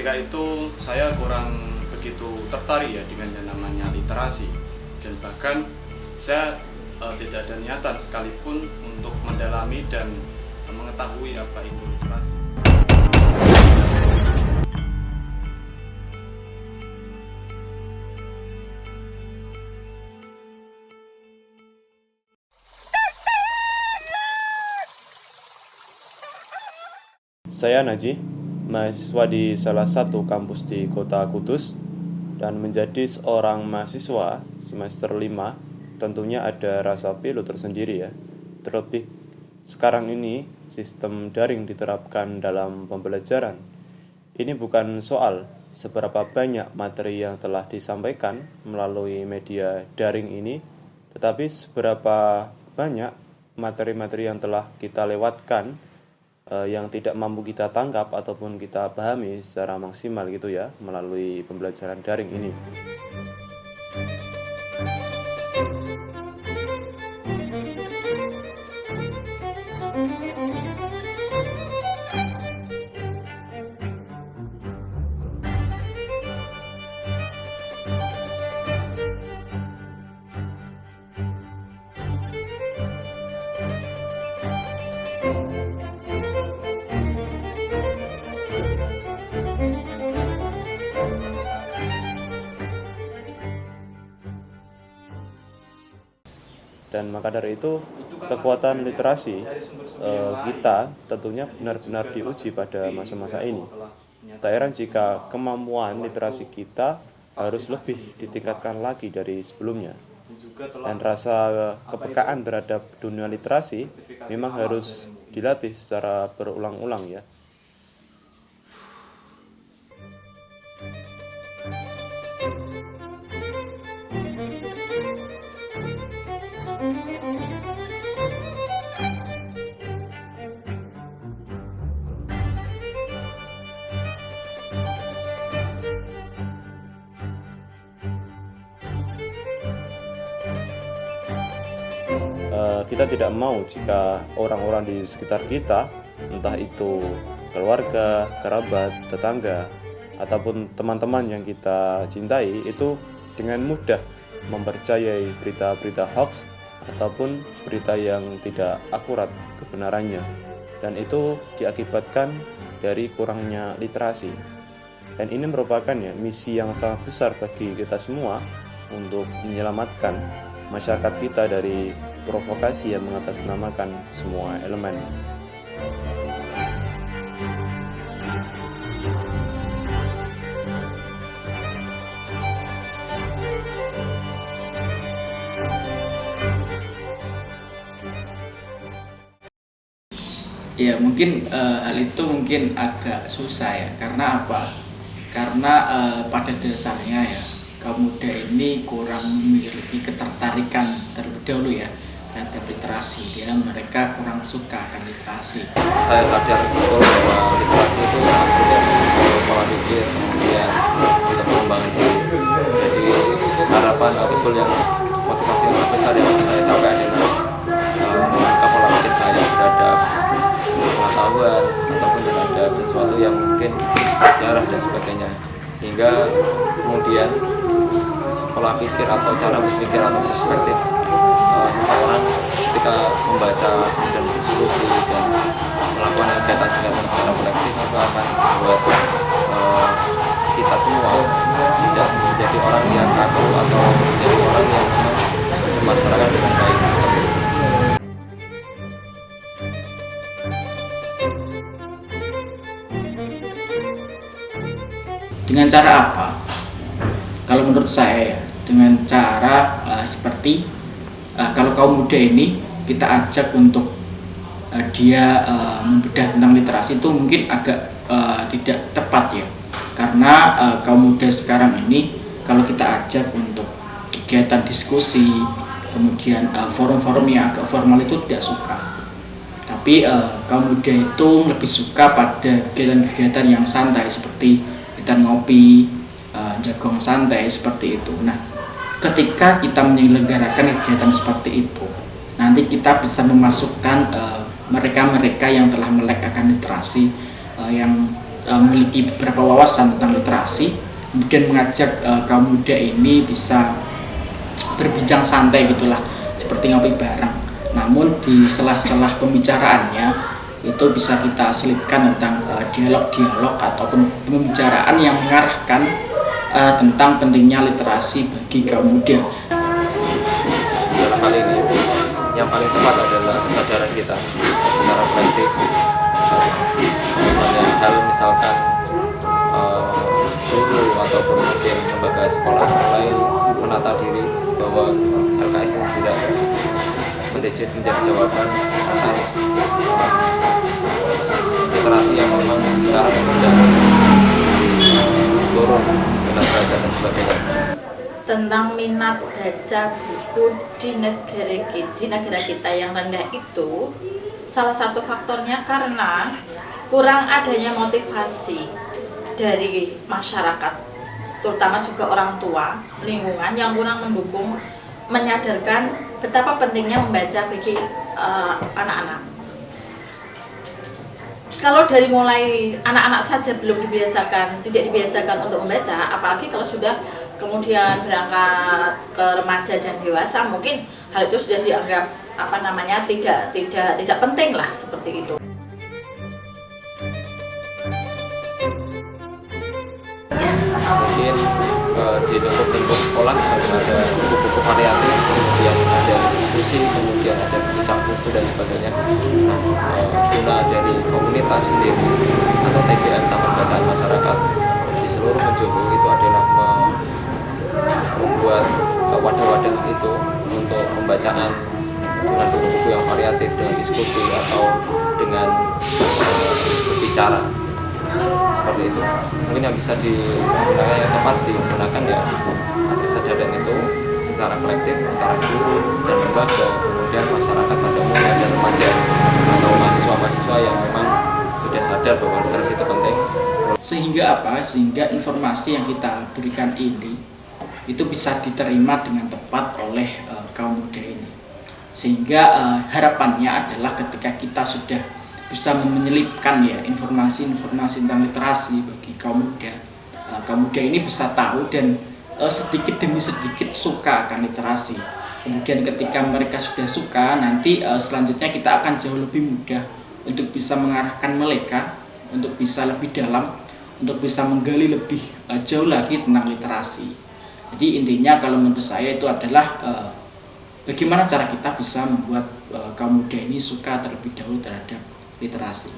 ketika itu saya kurang begitu tertarik ya dengan yang namanya literasi, dan bahkan saya tidak ada niatan sekalipun untuk mendalami dan mengetahui apa itu literasi. Saya Naji, mahasiswa di salah satu kampus di Kota Kudus, dan menjadi seorang mahasiswa semester 5 tentunya ada rasa pilu tersendiri ya. Terlebih sekarang ini sistem daring diterapkan dalam pembelajaran. Ini bukan soal seberapa banyak materi yang telah disampaikan melalui media daring ini, tetapi seberapa banyak materi-materi yang telah kita lewatkan yang tidak mampu kita tangkap ataupun kita pahami secara maksimal gitu ya melalui pembelajaran daring ini. Dan maka dari itu kekuatan literasi kita tentunya benar-benar diuji pada masa-masa ini. Tak heran jika kemampuan literasi kita harus lebih ditingkatkan lagi dari sebelumnya. Dan rasa kepekaan terhadap dunia literasi memang harus dilatih secara berulang-ulang ya. Kita tidak mau jika orang-orang di sekitar kita, entah itu keluarga, kerabat, tetangga, ataupun teman-teman yang kita cintai, itu dengan mudah mempercayai berita-berita hoax ataupun berita yang tidak akurat kebenarannya. Dan itu diakibatkan dari kurangnya literasi. Dan ini merupakan ya misi yang sangat besar bagi kita semua untuk menyelamatkan masyarakat kita dari provokasi yang mengatasnamakan semua elemen. Ya mungkin hal itu mungkin agak susah ya. Karena apa? Karena pada dasarnya ya kaum muda ini kurang memiliki ketertarikan terlebih dahulu ya terhadap literasi. Mereka kurang suka akan literasi. Saya sadar betul bahwa literasi itu sangat penting untuk pola pikir, kemudian untuk pengembangan diri. Jadi harapan ataupun yang motivasi yang terbesar yang saya capai adalah membuka pola pikir saya terhadap pengetahuan ataupun terhadap sesuatu yang mungkin sejarah dan sebagainya, hingga kemudian pola pikir atau cara berpikir atau perspektif seseorang ketika membaca dan diskusi dan melakukan kegiatan-kegiatan secara kolektif itu akan membuat kita semua tidak menjadi orang yang kaku atau menjadi orang yang bermasyarakat dengan baik. Dengan cara apa? Kalau menurut saya ya, dengan cara seperti kalau kaum muda ini kita ajak untuk dia membedah tentang literasi itu mungkin agak tidak tepat ya. Karena kaum muda sekarang ini kalau kita ajak untuk kegiatan diskusi, kemudian forum-forum yang agak formal itu tidak suka. Tapi kaum muda itu lebih suka pada kegiatan-kegiatan yang santai seperti kita ngopi, jagung santai seperti itu. Nah, ketika kita menyelenggarakan kegiatan seperti itu, nanti kita bisa memasukkan mereka-mereka yang telah melek akan literasi, yang memiliki beberapa wawasan tentang literasi, kemudian mengajak kaum muda ini bisa berbincang santai gitulah, seperti ngopi bareng. Namun di sela-sela pembicaraannya itu bisa kita selipkan tentang dialog-dialog ataupun pembicaraan yang mengarahkan tentang pentingnya literasi bagi kaum muda. Dalam hal ini yang paling tepat adalah kesadaran kita secara kolektif. Banyak hal misalkan guru ataupun mungkin lembaga sekolah mulai menata diri bahwa LKS yang tidak menjadi jawaban atas literasi yang memang sekarang sedang turun dengan derajat dan sebagainya. Tentang minat baca buku di negara kita yang rendah itu, salah satu faktornya karena kurang adanya motivasi dari masyarakat, terutama juga orang tua, lingkungan yang kurang mendukung, menyadarkan betapa pentingnya membaca bagi anak-anak. Kalau dari mulai anak-anak saja belum tidak dibiasakan untuk membaca, apalagi kalau sudah kemudian berangkat ke remaja dan dewasa, mungkin hal itu sudah dianggap tidak penting lah, seperti itu. Mungkin di lingkup sekolah harus ada buku-buku variatif, kemudian ada diskusi, kemudian ada bincang buku dan sebagainya. Guna dari komunitas sendiri atau TBM Taman Bacaan Masyarakat di seluruh penjuru itu adalah membuat wadah-wadah itu untuk pembacaan dengan buku-buku yang variatif, dengan diskusi atau dengan berbicara seperti itu. Mungkin yang bisa digunakan yang tepat digunakan ya kesadaran itu secara kolektif antara guru dan lembaga, kemudian masyarakat pada umumnya dan remaja atau mahasiswa-mahasiswa yang memang sudah sadar bahwa literasi itu penting. Sehingga informasi yang kita berikan ini itu bisa diterima dengan tepat oleh kaum muda ini. Sehingga harapannya adalah ketika kita sudah bisa menyelipkan ya informasi-informasi tentang literasi bagi kaum muda ini bisa tahu dan sedikit demi sedikit suka akan literasi. Kemudian ketika mereka sudah suka, nanti selanjutnya kita akan jauh lebih mudah untuk bisa mengarahkan mereka untuk bisa lebih dalam, untuk bisa menggali lebih jauh lagi tentang literasi. Jadi intinya kalau menurut saya itu adalah bagaimana cara kita bisa membuat kaum muda ini suka terlebih dahulu terhadap literasi.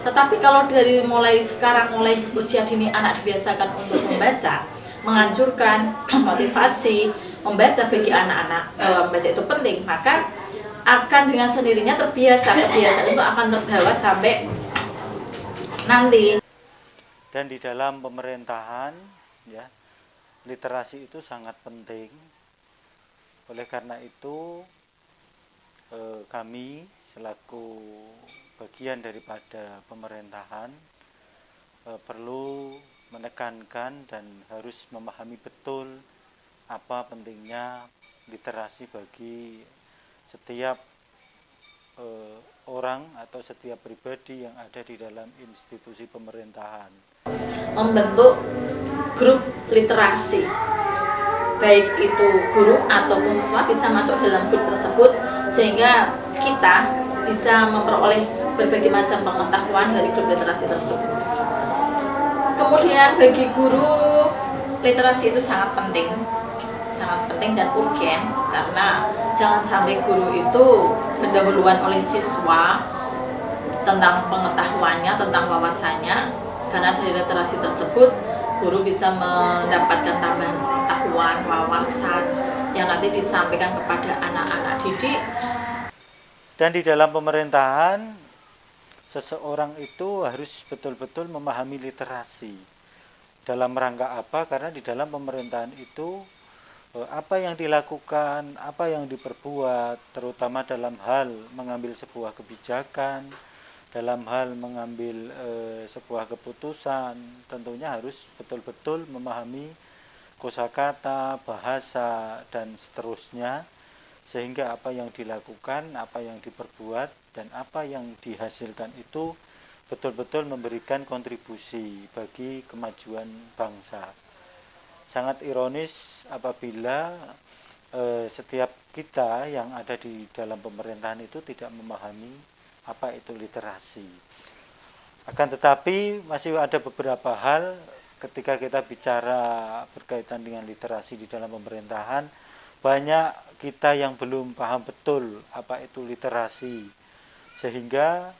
Tetapi kalau dari mulai usia dini anak dibiasakan untuk membaca, menganjurkan motivasi membaca bagi anak-anak, membaca itu penting, maka akan dengan sendirinya kebiasaan itu akan terbawa sampai nanti. Dan di dalam pemerintahan ya, literasi itu sangat penting. Oleh karena itu kami selaku bagian daripada pemerintahan perlu menekankan dan harus memahami betul apa pentingnya literasi bagi setiap orang atau setiap pribadi yang ada di dalam institusi pemerintahan. Membentuk grup literasi, baik itu guru ataupun siswa bisa masuk dalam grup tersebut, sehingga kita bisa memperoleh berbagai macam pengetahuan dari grup literasi tersebut. Kemudian bagi guru, literasi itu sangat penting dan urgen, karena jangan sampai guru itu pendahuluan oleh siswa tentang pengetahuannya, tentang wawasannya, karena dari literasi tersebut guru bisa mendapatkan tambahan pengetahuan, wawasan yang nanti disampaikan kepada anak-anak didik. Dan di dalam pemerintahan, seseorang itu harus betul-betul memahami literasi. Dalam rangka apa? Karena di dalam pemerintahan itu apa yang dilakukan, apa yang diperbuat, terutama dalam hal mengambil sebuah kebijakan, dalam hal mengambil sebuah keputusan, tentunya harus betul-betul memahami kosakata, bahasa, dan seterusnya, sehingga apa yang dilakukan, apa yang diperbuat, dan apa yang dihasilkan itu betul-betul memberikan kontribusi bagi kemajuan bangsa. Sangat ironis apabila setiap kita yang ada di dalam pemerintahan itu tidak memahami apa itu literasi. Akan tetapi masih ada beberapa hal ketika kita bicara berkaitan dengan literasi di dalam pemerintahan, banyak kita yang belum paham betul apa itu literasi, sehingga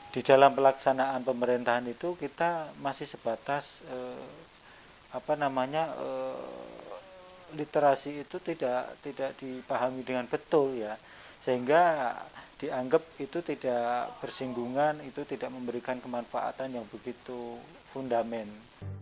di dalam pelaksanaan pemerintahan itu kita masih sebatas literasi itu tidak dipahami dengan betul ya, sehingga dianggap itu tidak bersinggungan, itu tidak memberikan kemanfaatan yang begitu fundamental.